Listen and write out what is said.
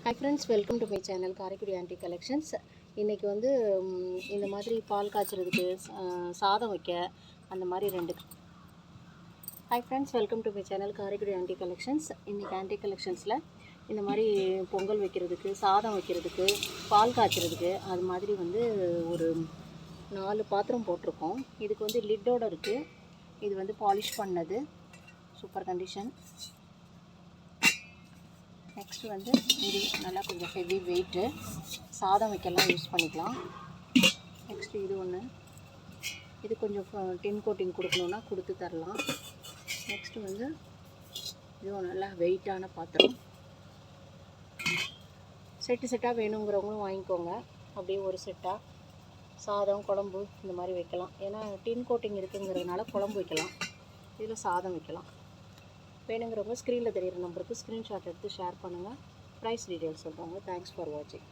Hi friends, welcome to my channel Karaikudi aunty collections. இன்றைக்கி வந்து இந்த மாதிரி பால் காய்ச்சறதுக்கு சாதம் வைக்க அந்த மாதிரி ரெண்டு. Hi friends, welcome to my channel Karaikudi aunty collections. இன்றைக்கி ஆண்டி கலெக்ஷன்ஸில் இந்த மாதிரி பொங்கல் வைக்கிறதுக்கு, சாதம் வைக்கிறதுக்கு, பால் காய்ச்சறதுக்கு அது மாதிரி வந்து ஒரு 4 பாத்திரம் போட்டிருக்கோம். இதுக்கு வந்து லிட்டோடு இருக்குது. இது வந்து பாலிஷ் பண்ணது, சூப்பர் கண்டிஷன். நெக்ஸ்ட்டு வந்து இது நல்லா கொஞ்சம் ஹெவி வெயிட்டு, சாதம் வைக்கலாம் யூஸ் பண்ணிக்கலாம். நெக்ஸ்ட்டு இது ஒன்று, இது கொஞ்சம் டின் கோட்டிங் கொடுக்கணுன்னா கொடுத்து தரலாம். நெக்ஸ்ட்டு வந்து இதுவும் நல்லா வெயிட்டான பாத்திரம். செட்டாக வேணுங்கிறவங்களும் வாங்கிக்கோங்க. அப்படியே ஒரு செட்டாக சாதம் குழம்பு இந்த மாதிரி வைக்கலாம். ஏன்னா டின் கோட்டிங் இருக்குங்கிறதுனால குழம்பு வைக்கலாம், இதில் சாதம் வைக்கலாம். வேணுங்கிறவங்க ஸ்க்ரீனில் தெரிகிற நம்பருக்கு ஸ்க்ரீன்ஷாட் எடுத்து ஷேர் பண்ணுங்கள். ப்ரைஸ் டீட்டெயில்ஸ் சொல்கிறாங்க. தேங்க்ஸ் ஃபார் வாட்சிங்.